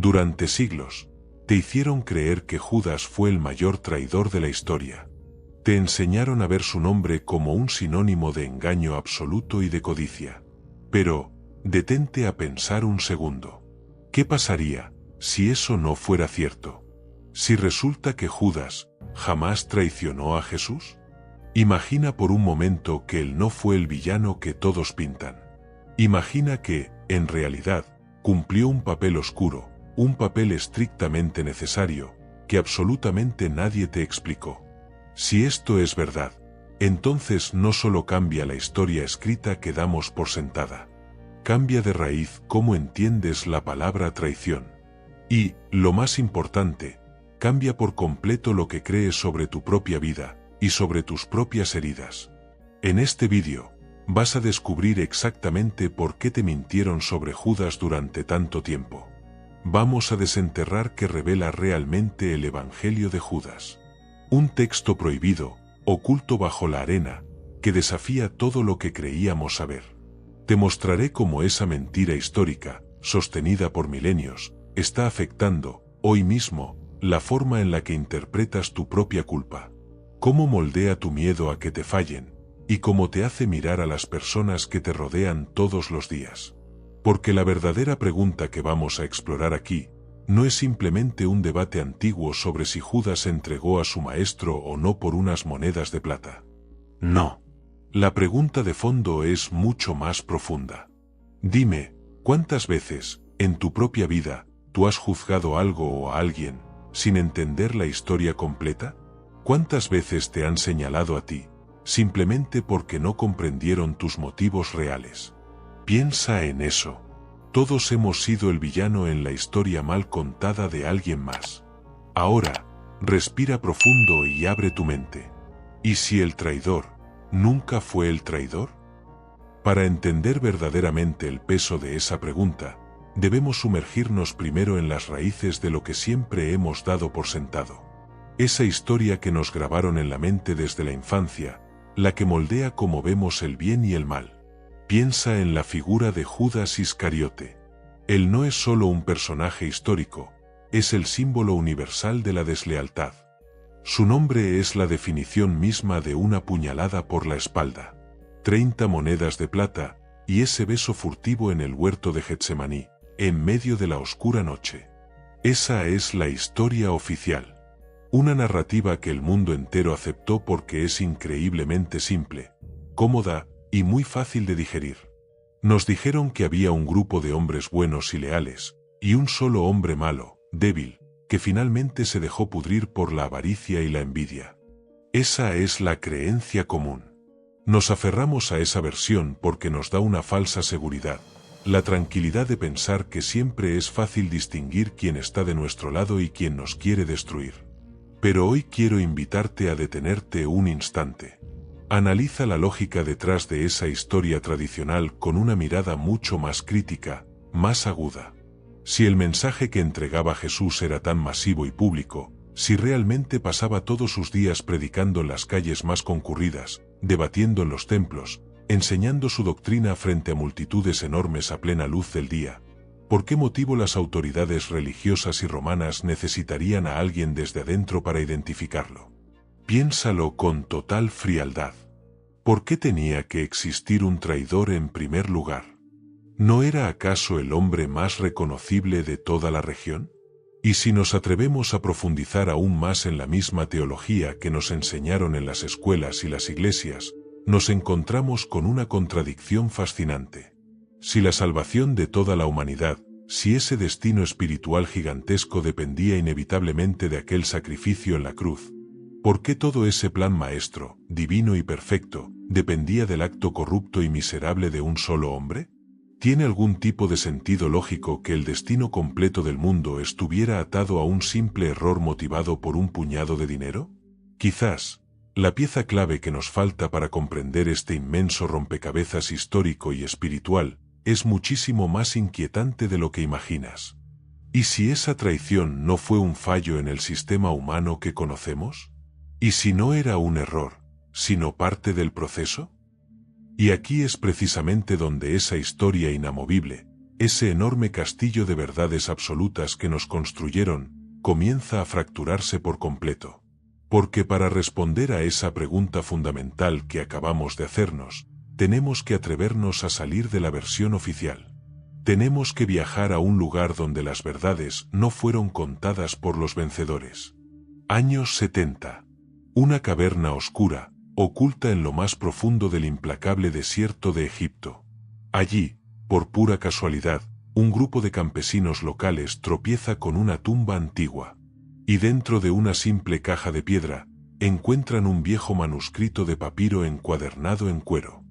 Durante siglos, te hicieron creer que Judas fue el mayor traidor de la historia. Te enseñaron a ver su nombre como un sinónimo de engaño absoluto y de codicia. Pero, detente a pensar un segundo. ¿Qué pasaría si eso no fuera cierto? Si resulta que Judas jamás traicionó a Jesús. Imagina por un momento que él no fue el villano que todos pintan. Imagina que, en realidad, cumplió un papel oscuro, un papel estrictamente necesario, que absolutamente nadie te explicó. Si esto es verdad, entonces no solo cambia la historia escrita que damos por sentada. Cambia de raíz cómo entiendes la palabra traición. Y, lo más importante, cambia por completo lo que crees sobre tu propia vida y sobre tus propias heridas. En este vídeo, vas a descubrir exactamente por qué te mintieron sobre Judas durante tanto tiempo. Vamos a desenterrar qué revela realmente el Evangelio de Judas. Un texto prohibido, oculto bajo la arena, que desafía todo lo que creíamos saber. Te mostraré cómo esa mentira histórica, sostenida por milenios, está afectando, hoy mismo, la forma en la que interpretas tu propia culpa. Cómo moldea tu miedo a que te fallen, y cómo te hace mirar a las personas que te rodean todos los días. Porque la verdadera pregunta que vamos a explorar aquí, no es simplemente un debate antiguo sobre si Judas entregó a su maestro o no por unas monedas de plata. No. La pregunta de fondo es mucho más profunda. Dime, ¿cuántas veces, en tu propia vida, tú has juzgado algo o a alguien, sin entender la historia completa? ¿Cuántas veces te han señalado a ti, simplemente porque no comprendieron tus motivos reales? Piensa en eso. Todos hemos sido el villano en la historia mal contada de alguien más. Ahora, respira profundo y abre tu mente. ¿Y si el traidor nunca fue el traidor? Para entender verdaderamente el peso de esa pregunta, debemos sumergirnos primero en las raíces de lo que siempre hemos dado por sentado. Esa historia que nos grabaron en la mente desde la infancia, la que moldea cómo vemos el bien y el mal. Piensa en la figura de Judas Iscariote. Él no es solo un personaje histórico, es el símbolo universal de la deslealtad. Su nombre es la definición misma de una puñalada por la espalda. 30 monedas de plata, y ese beso furtivo en el huerto de Getsemaní, en medio de la oscura noche. Esa es la historia oficial. Una narrativa que el mundo entero aceptó porque es increíblemente simple, cómoda y muy fácil de digerir. Nos dijeron que había un grupo de hombres buenos y leales, y un solo hombre malo, débil, que finalmente se dejó pudrir por la avaricia y la envidia. Esa es la creencia común. Nos aferramos a esa versión porque nos da una falsa seguridad, la tranquilidad de pensar que siempre es fácil distinguir quién está de nuestro lado y quién nos quiere destruir. Pero hoy quiero invitarte a detenerte un instante. Analiza la lógica detrás de esa historia tradicional con una mirada mucho más crítica, más aguda. Si el mensaje que entregaba Jesús era tan masivo y público, si realmente pasaba todos sus días predicando en las calles más concurridas, debatiendo en los templos, enseñando su doctrina frente a multitudes enormes a plena luz del día, ¿por qué motivo las autoridades religiosas y romanas necesitarían a alguien desde adentro para identificarlo? Piénsalo con total frialdad. ¿Por qué tenía que existir un traidor en primer lugar? ¿No era acaso el hombre más reconocible de toda la región? Y si nos atrevemos a profundizar aún más en la misma teología que nos enseñaron en las escuelas y las iglesias, nos encontramos con una contradicción fascinante. Si la salvación de toda la humanidad, si ese destino espiritual gigantesco dependía inevitablemente de aquel sacrificio en la cruz, ¿por qué todo ese plan maestro, divino y perfecto, dependía del acto corrupto y miserable de un solo hombre? ¿Tiene algún tipo de sentido lógico que el destino completo del mundo estuviera atado a un simple error motivado por un puñado de dinero? Quizás, la pieza clave que nos falta para comprender este inmenso rompecabezas histórico y espiritual es muchísimo más inquietante de lo que imaginas. ¿Y si esa traición no fue un fallo en el sistema humano que conocemos? ¿Y si no era un error, sino parte del proceso? Y aquí es precisamente donde esa historia inamovible, ese enorme castillo de verdades absolutas que nos construyeron, comienza a fracturarse por completo. Porque para responder a esa pregunta fundamental que acabamos de hacernos, tenemos que atrevernos a salir de la versión oficial. Tenemos que viajar a un lugar donde las verdades no fueron contadas por los vencedores. Años 70. Una caverna oscura, oculta en lo más profundo del implacable desierto de Egipto. Allí, por pura casualidad, un grupo de campesinos locales tropieza con una tumba antigua. Y dentro de una simple caja de piedra, encuentran un viejo manuscrito de papiro encuadernado en cuero.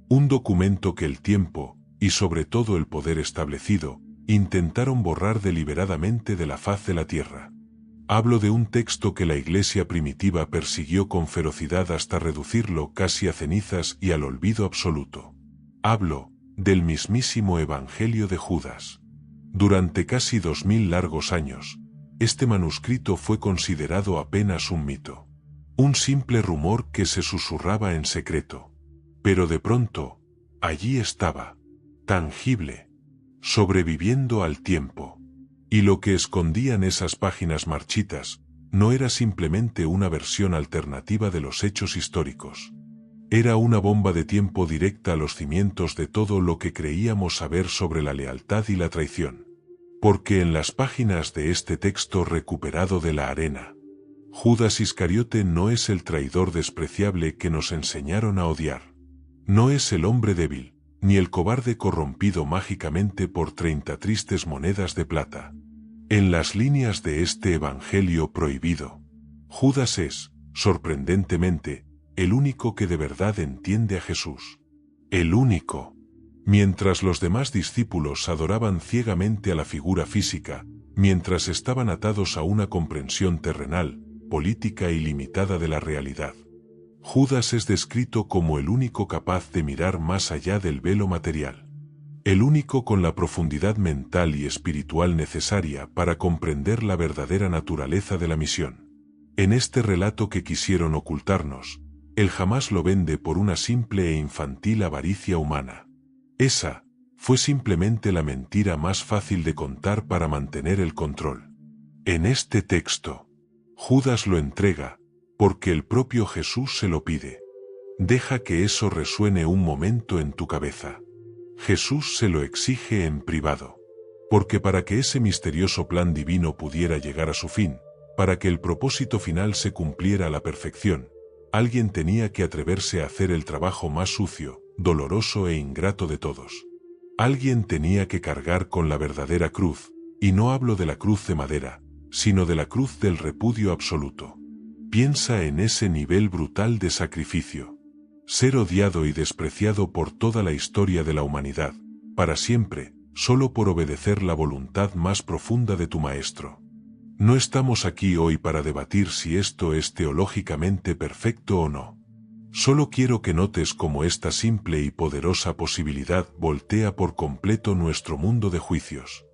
Un documento que el tiempo, y sobre todo el poder establecido, intentaron borrar deliberadamente de la faz de la tierra. Hablo de un texto que la Iglesia primitiva persiguió con ferocidad hasta reducirlo casi a cenizas y al olvido absoluto. Hablo del mismísimo Evangelio de Judas. Durante casi 2000 largos años, este manuscrito fue considerado apenas un mito. Un simple rumor que se susurraba en secreto. Pero de pronto, allí estaba, tangible, sobreviviendo al tiempo. Y lo que escondían esas páginas marchitas, no era simplemente una versión alternativa de los hechos históricos. Era una bomba de tiempo directa a los cimientos de todo lo que creíamos saber sobre la lealtad y la traición. Porque en las páginas de este texto recuperado de la arena, Judas Iscariote no es el traidor despreciable que nos enseñaron a odiar. No es el hombre débil, ni el cobarde corrompido mágicamente por 30 tristes monedas de plata. En las líneas de este evangelio prohibido, Judas es, sorprendentemente, el único que de verdad entiende a Jesús. El único. Mientras los demás discípulos adoraban ciegamente a la figura física, mientras estaban atados a una comprensión terrenal, política y limitada de la realidad, Judas es descrito como el único capaz de mirar más allá del velo material. El único con la profundidad mental y espiritual necesaria para comprender la verdadera naturaleza de la misión. En este relato que quisieron ocultarnos, él jamás lo vende por una simple e infantil avaricia humana. Esa fue simplemente la mentira más fácil de contar para mantener el control. En este texto, Judas lo entrega, porque el propio Jesús se lo pide. Deja que eso resuene un momento en tu cabeza. Jesús se lo exige en privado. Porque para que ese misterioso plan divino pudiera llegar a su fin, para que el propósito final se cumpliera a la perfección, alguien tenía que atreverse a hacer el trabajo más sucio, doloroso e ingrato de todos. Alguien tenía que cargar con la verdadera cruz, y no hablo de la cruz de madera, sino de la cruz del repudio absoluto. Piensa en ese nivel brutal de sacrificio. Ser odiado y despreciado por toda la historia de la humanidad, para siempre, solo por obedecer la voluntad más profunda de tu maestro. No estamos aquí hoy para debatir si esto es teológicamente perfecto o no. Solo quiero que notes cómo esta simple y poderosa posibilidad voltea por completo nuestro mundo de juicios.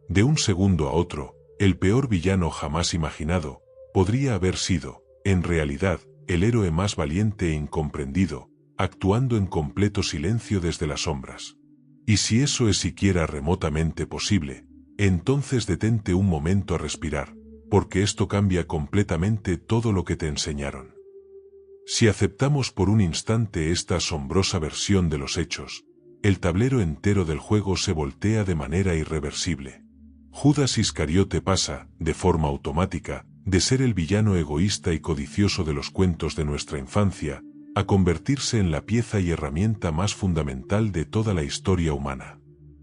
De un segundo a otro, el peor villano jamás imaginado, podría haber sido, en realidad, el héroe más valiente e incomprendido, actuando en completo silencio desde las sombras. Y si eso es siquiera remotamente posible, entonces detente un momento a respirar, porque esto cambia completamente todo lo que te enseñaron. Si aceptamos por un instante esta asombrosa versión de los hechos, el tablero entero del juego se voltea de manera irreversible. Judas Iscariote pasa, de forma automática, de ser el villano egoísta y codicioso de los cuentos de nuestra infancia, a convertirse en la pieza y herramienta más fundamental de toda la historia humana.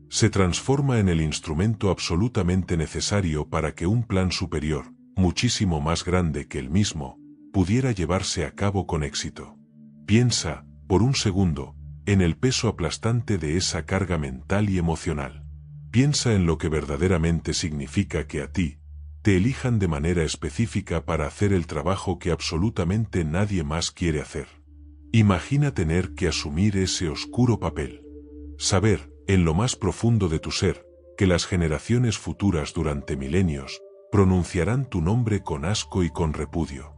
Se transforma en el instrumento absolutamente necesario para que un plan superior, muchísimo más grande que el mismo, pudiera llevarse a cabo con éxito. Piensa, por un segundo, en el peso aplastante de esa carga mental y emocional. Piensa en lo que verdaderamente significa que a ti te elijan de manera específica para hacer el trabajo que absolutamente nadie más quiere hacer. Imagina tener que asumir ese oscuro papel. Saber, en lo más profundo de tu ser, que las generaciones futuras durante milenios pronunciarán tu nombre con asco y con repudio.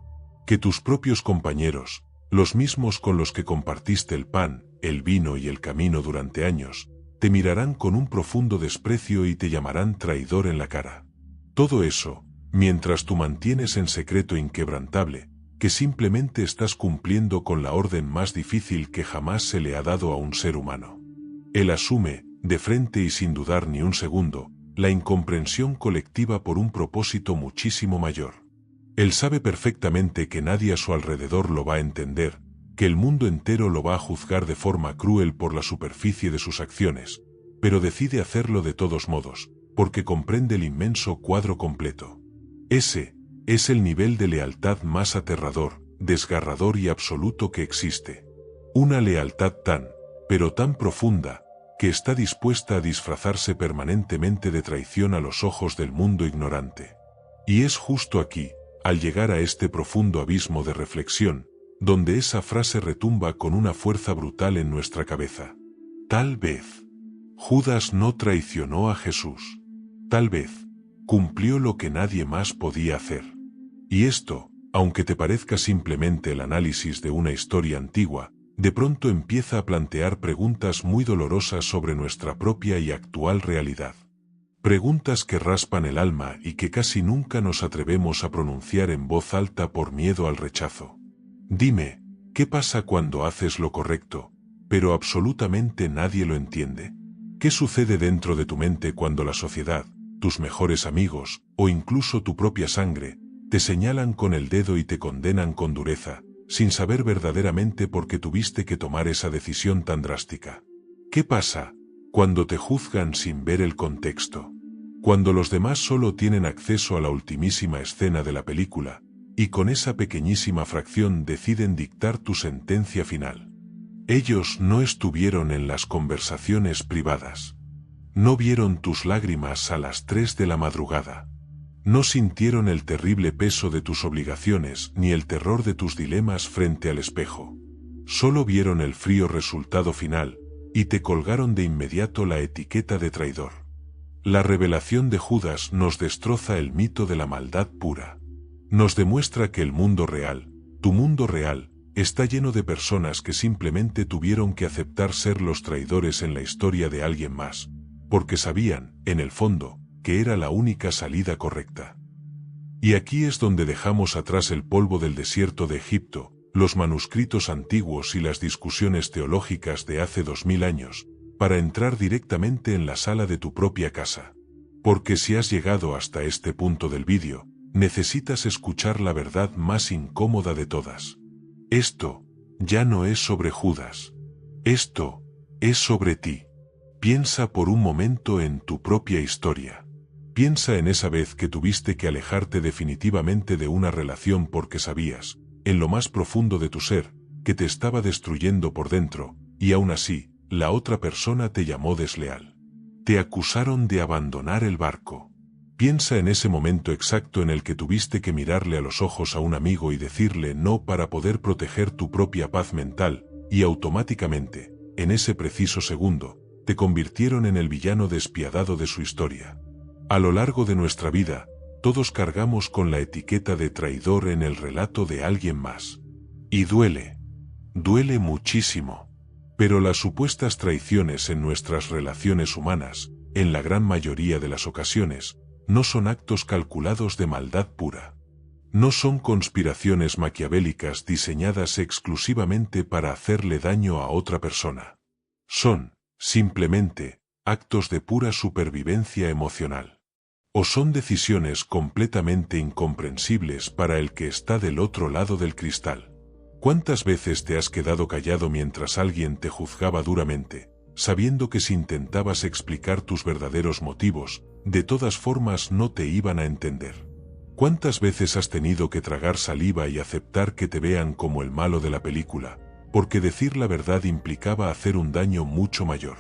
Que tus propios compañeros, los mismos con los que compartiste el pan, el vino y el camino durante años, te mirarán con un profundo desprecio y te llamarán traidor en la cara. Todo eso, mientras tú mantienes en secreto inquebrantable, que simplemente estás cumpliendo con la orden más difícil que jamás se le ha dado a un ser humano. Él asume, de frente y sin dudar ni un segundo, la incomprensión colectiva por un propósito muchísimo mayor. Él sabe perfectamente que nadie a su alrededor lo va a entender, que el mundo entero lo va a juzgar de forma cruel por la superficie de sus acciones, pero decide hacerlo de todos modos, porque comprende el inmenso cuadro completo. Ese es el nivel de lealtad más aterrador, desgarrador y absoluto que existe. Una lealtad tan, pero tan profunda, que está dispuesta a disfrazarse permanentemente de traición a los ojos del mundo ignorante. Y es justo aquí, al llegar a este profundo abismo de reflexión, donde esa frase retumba con una fuerza brutal en nuestra cabeza. Tal vez Judas no traicionó a Jesús. Tal vez cumplió lo que nadie más podía hacer. Y esto, aunque te parezca simplemente el análisis de una historia antigua, de pronto empieza a plantear preguntas muy dolorosas sobre nuestra propia y actual realidad. Preguntas que raspan el alma y que casi nunca nos atrevemos a pronunciar en voz alta por miedo al rechazo. Dime, ¿qué pasa cuando haces lo correcto, pero absolutamente nadie lo entiende? ¿Qué sucede dentro de tu mente cuando la sociedad, tus mejores amigos, o incluso tu propia sangre, te señalan con el dedo y te condenan con dureza, sin saber verdaderamente por qué tuviste que tomar esa decisión tan drástica? ¿Qué pasa cuando te juzgan sin ver el contexto? Cuando los demás solo tienen acceso a la ultimísima escena de la película, y con esa pequeñísima fracción deciden dictar tu sentencia final. Ellos no estuvieron en las conversaciones privadas. No vieron tus lágrimas a las 3 de la madrugada. No sintieron el terrible peso de tus obligaciones ni el terror de tus dilemas frente al espejo. Solo vieron el frío resultado final, y te colgaron de inmediato la etiqueta de traidor. La revelación de Judas nos destroza el mito de la maldad pura. Nos demuestra que el mundo real, tu mundo real, está lleno de personas que simplemente tuvieron que aceptar ser los traidores en la historia de alguien más, porque sabían, en el fondo, que era la única salida correcta. Y aquí es donde dejamos atrás el polvo del desierto de Egipto, los manuscritos antiguos y las discusiones teológicas de hace 2000 años, para entrar directamente en la sala de tu propia casa. Porque si has llegado hasta este punto del vídeo, necesitas escuchar la verdad más incómoda de todas. Esto ya no es sobre Judas. Esto es sobre ti. Piensa por un momento en tu propia historia. Piensa en esa vez que tuviste que alejarte definitivamente de una relación porque sabías, en lo más profundo de tu ser, que te estaba destruyendo por dentro, y aún así, la otra persona te llamó desleal. Te acusaron de abandonar el barco. Piensa en ese momento exacto en el que tuviste que mirarle a los ojos a un amigo y decirle no para poder proteger tu propia paz mental, y automáticamente, en ese preciso segundo, te convirtieron en el villano despiadado de su historia. A lo largo de nuestra vida, todos cargamos con la etiqueta de traidor en el relato de alguien más. Y duele. Duele muchísimo. Pero las supuestas traiciones en nuestras relaciones humanas, en la gran mayoría de las ocasiones, no son actos calculados de maldad pura. No son conspiraciones maquiavélicas diseñadas exclusivamente para hacerle daño a otra persona. Son, simplemente, actos de pura supervivencia emocional. O son decisiones completamente incomprensibles para el que está del otro lado del cristal. ¿Cuántas veces te has quedado callado mientras alguien te juzgaba duramente, sabiendo que si intentabas explicar tus verdaderos motivos, de todas formas no te iban a entender? ¿Cuántas veces has tenido que tragar saliva y aceptar que te vean como el malo de la película, porque decir la verdad implicaba hacer un daño mucho mayor?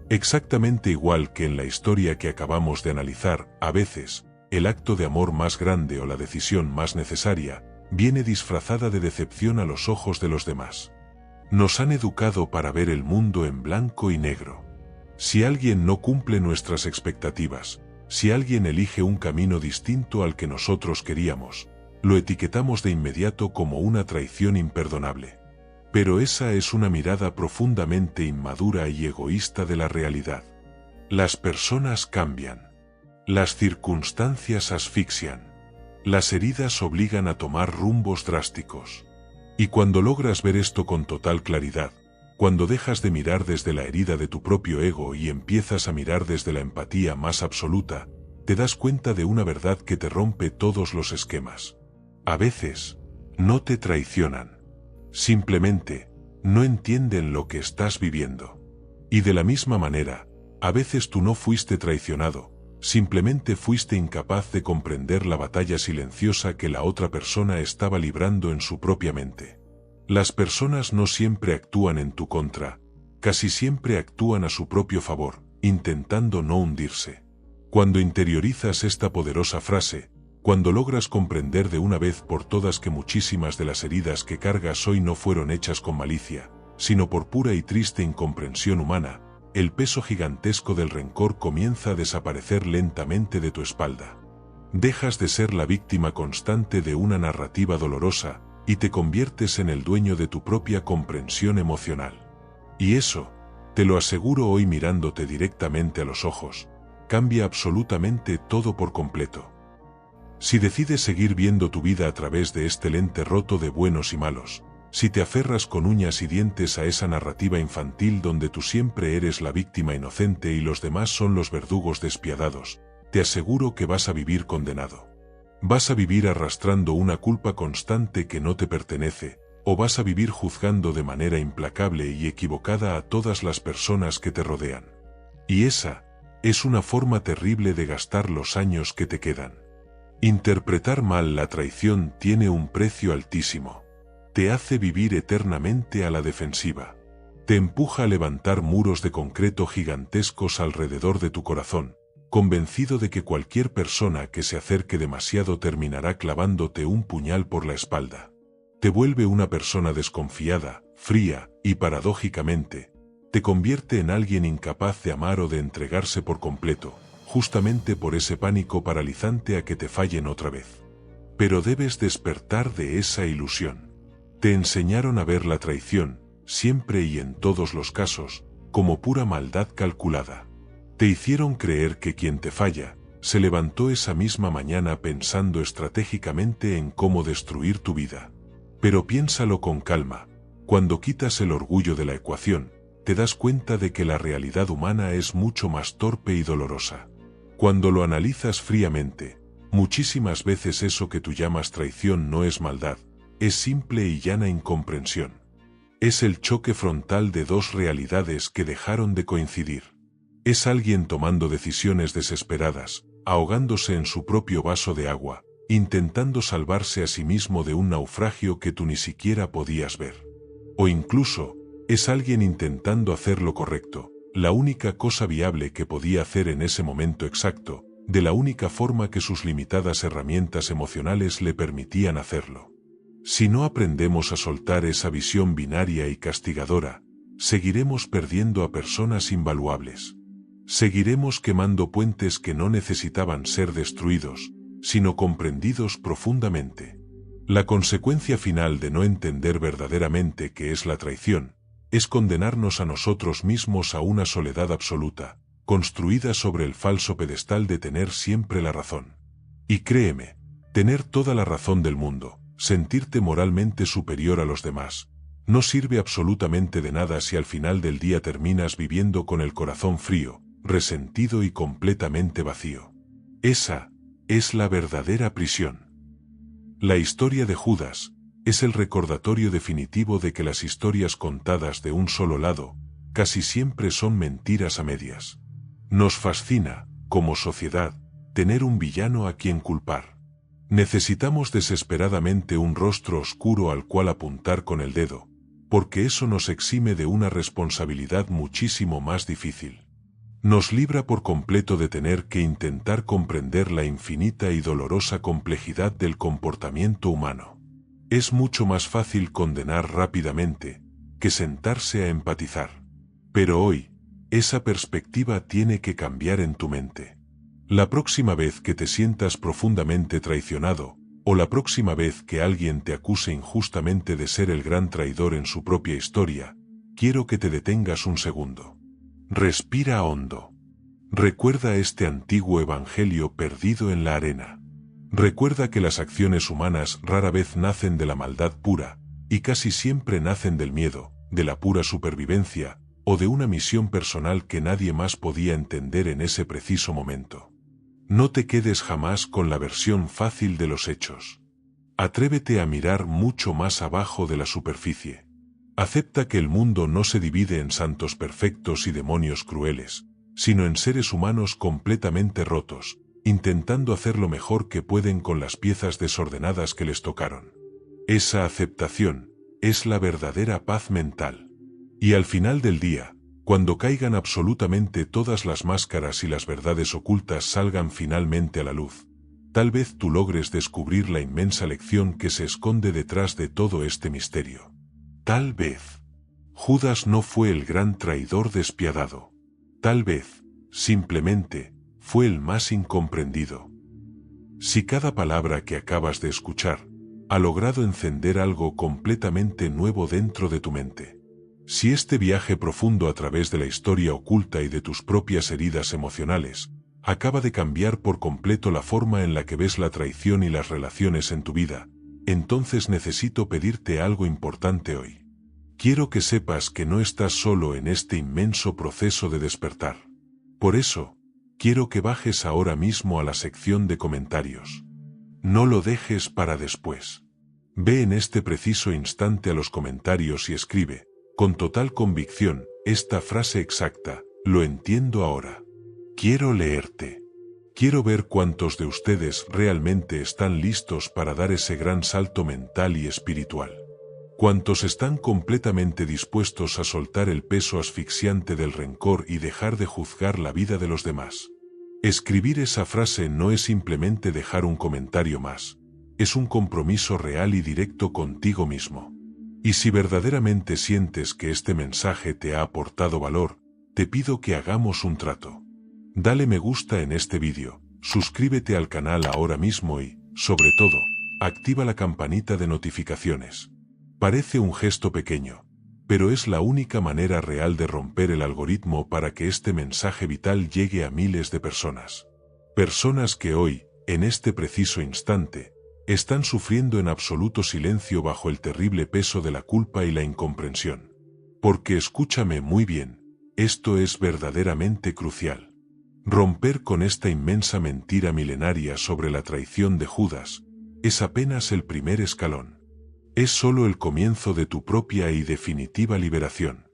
Exactamente igual que en la historia que acabamos de analizar, a veces, el acto de amor más grande o la decisión más necesaria, viene disfrazada de decepción a los ojos de los demás. Nos han educado para ver el mundo en blanco y negro. Si alguien no cumple nuestras expectativas, si alguien elige un camino distinto al que nosotros queríamos, lo etiquetamos de inmediato como una traición imperdonable. Pero esa es una mirada profundamente inmadura y egoísta de la realidad. Las personas cambian. Las circunstancias asfixian. Las heridas obligan a tomar rumbos drásticos. Y cuando logras ver esto con total claridad, cuando dejas de mirar desde la herida de tu propio ego y empiezas a mirar desde la empatía más absoluta, te das cuenta de una verdad que te rompe todos los esquemas. A veces, no te traicionan. Simplemente, no entienden lo que estás viviendo. Y de la misma manera, a veces tú no fuiste traicionado, simplemente fuiste incapaz de comprender la batalla silenciosa que la otra persona estaba librando en su propia mente. Las personas no siempre actúan en tu contra, casi siempre actúan a su propio favor, intentando no hundirse. Cuando interiorizas esta poderosa frase, cuando logras comprender de una vez por todas que muchísimas de las heridas que cargas hoy no fueron hechas con malicia, sino por pura y triste incomprensión humana, el peso gigantesco del rencor comienza a desaparecer lentamente de tu espalda. Dejas de ser la víctima constante de una narrativa dolorosa y te conviertes en el dueño de tu propia comprensión emocional. Y eso, te lo aseguro hoy mirándote directamente a los ojos, cambia absolutamente todo por completo. Si decides seguir viendo tu vida a través de este lente roto de buenos y malos, si te aferras con uñas y dientes a esa narrativa infantil donde tú siempre eres la víctima inocente y los demás son los verdugos despiadados, te aseguro que vas a vivir condenado. Vas a vivir arrastrando una culpa constante que no te pertenece, o vas a vivir juzgando de manera implacable y equivocada a todas las personas que te rodean. Y esa es una forma terrible de gastar los años que te quedan. Interpretar mal la traición tiene un precio altísimo. Te hace vivir eternamente a la defensiva. Te empuja a levantar muros de concreto gigantescos alrededor de tu corazón, convencido de que cualquier persona que se acerque demasiado terminará clavándote un puñal por la espalda. Te vuelve una persona desconfiada, fría, y paradójicamente, te convierte en alguien incapaz de amar o de entregarse por completo, justamente por ese pánico paralizante a que te fallen otra vez. Pero debes despertar de esa ilusión. Te enseñaron a ver la traición, siempre y en todos los casos, como pura maldad calculada. Te hicieron creer que quien te falla, se levantó esa misma mañana pensando estratégicamente en cómo destruir tu vida. Pero piénsalo con calma, cuando quitas el orgullo de la ecuación, te das cuenta de que la realidad humana es mucho más torpe y dolorosa. Cuando lo analizas fríamente, muchísimas veces eso que tú llamas traición no es maldad, es simple y llana incomprensión. Es el choque frontal de dos realidades que dejaron de coincidir. Es alguien tomando decisiones desesperadas, ahogándose en su propio vaso de agua, intentando salvarse a sí mismo de un naufragio que tú ni siquiera podías ver. O incluso, es alguien intentando hacer lo correcto, la única cosa viable que podía hacer en ese momento exacto, de la única forma que sus limitadas herramientas emocionales le permitían hacerlo. Si no aprendemos a soltar esa visión binaria y castigadora, seguiremos perdiendo a personas invaluables. Seguiremos quemando puentes que no necesitaban ser destruidos, sino comprendidos profundamente. La consecuencia final de no entender verdaderamente qué es la traición, es condenarnos a nosotros mismos a una soledad absoluta, construida sobre el falso pedestal de tener siempre la razón. Y créeme, tener toda la razón del mundo, sentirte moralmente superior a los demás, no sirve absolutamente de nada si al final del día terminas viviendo con el corazón frío, resentido y completamente vacío. Esa es la verdadera prisión. La historia de Judas es el recordatorio definitivo de que las historias contadas de un solo lado casi siempre son mentiras a medias. Nos fascina, como sociedad, tener un villano a quien culpar. Necesitamos desesperadamente un rostro oscuro al cual apuntar con el dedo, porque eso nos exime de una responsabilidad muchísimo más difícil. Nos libra por completo de tener que intentar comprender la infinita y dolorosa complejidad del comportamiento humano. Es mucho más fácil condenar rápidamente que sentarse a empatizar. Pero hoy, esa perspectiva tiene que cambiar en tu mente. La próxima vez que te sientas profundamente traicionado, o la próxima vez que alguien te acuse injustamente de ser el gran traidor en su propia historia, quiero que te detengas un segundo. Respira hondo. Recuerda este antiguo evangelio perdido en la arena. Recuerda que las acciones humanas rara vez nacen de la maldad pura, y casi siempre nacen del miedo, de la pura supervivencia, o de una misión personal que nadie más podía entender en ese preciso momento. No te quedes jamás con la versión fácil de los hechos. Atrévete a mirar mucho más abajo de la superficie. Acepta que el mundo no se divide en santos perfectos y demonios crueles, sino en seres humanos completamente rotos, intentando hacer lo mejor que pueden con las piezas desordenadas que les tocaron. Esa aceptación es la verdadera paz mental. Y al final del día, cuando caigan absolutamente todas las máscaras y las verdades ocultas salgan finalmente a la luz, tal vez tú logres descubrir la inmensa lección que se esconde detrás de todo este misterio. Tal vez Judas no fue el gran traidor despiadado. Tal vez, simplemente, fue el más incomprendido. Si cada palabra que acabas de escuchar ha logrado encender algo completamente nuevo dentro de tu mente, si este viaje profundo a través de la historia oculta y de tus propias heridas emocionales acaba de cambiar por completo la forma en la que ves la traición y las relaciones en tu vida, entonces necesito pedirte algo importante hoy. Quiero que sepas que no estás solo en este inmenso proceso de despertar. Por eso, quiero que bajes ahora mismo a la sección de comentarios. No lo dejes para después. Ve en este preciso instante a los comentarios y escribe, con total convicción, esta frase exacta: lo entiendo ahora. Quiero leerte. Quiero ver cuántos de ustedes realmente están listos para dar ese gran salto mental y espiritual. Cuántos están completamente dispuestos a soltar el peso asfixiante del rencor y dejar de juzgar la vida de los demás. Escribir esa frase no es simplemente dejar un comentario más, es un compromiso real y directo contigo mismo. Y si verdaderamente sientes que este mensaje te ha aportado valor, te pido que hagamos un trato. Dale me gusta en este vídeo, suscríbete al canal ahora mismo y, sobre todo, activa la campanita de notificaciones. Parece un gesto pequeño, pero es la única manera real de romper el algoritmo para que este mensaje vital llegue a miles de personas. Personas que hoy, en este preciso instante, están sufriendo en absoluto silencio bajo el terrible peso de la culpa y la incomprensión. Porque escúchame muy bien, esto es verdaderamente crucial. Romper con esta inmensa mentira milenaria sobre la traición de Judas es apenas el primer escalón. Es solo el comienzo de tu propia y definitiva liberación.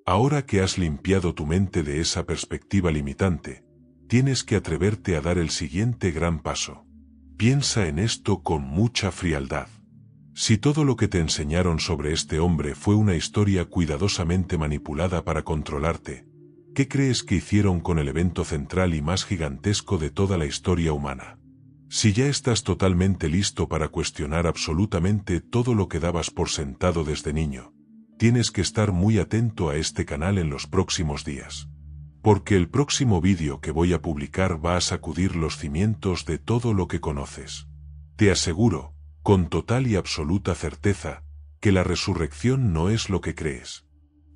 Ahora que has limpiado tu mente de esa perspectiva limitante, tienes que atreverte a dar el siguiente gran paso. Piensa en esto con mucha frialdad. Si todo lo que te enseñaron sobre este hombre fue una historia cuidadosamente manipulada para controlarte, ¿qué crees que hicieron con el evento central y más gigantesco de toda la historia humana? Si ya estás totalmente listo para cuestionar absolutamente todo lo que dabas por sentado desde niño, tienes que estar muy atento a este canal en los próximos días. Porque el próximo vídeo que voy a publicar va a sacudir los cimientos de todo lo que conoces. Te aseguro, con total y absoluta certeza, que la resurrección no es lo que crees.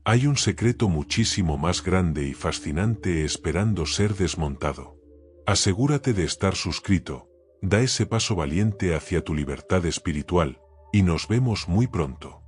Hay un secreto muchísimo más grande y fascinante esperando ser desmontado. Asegúrate de estar suscrito. Da ese paso valiente hacia tu libertad espiritual, y nos vemos muy pronto.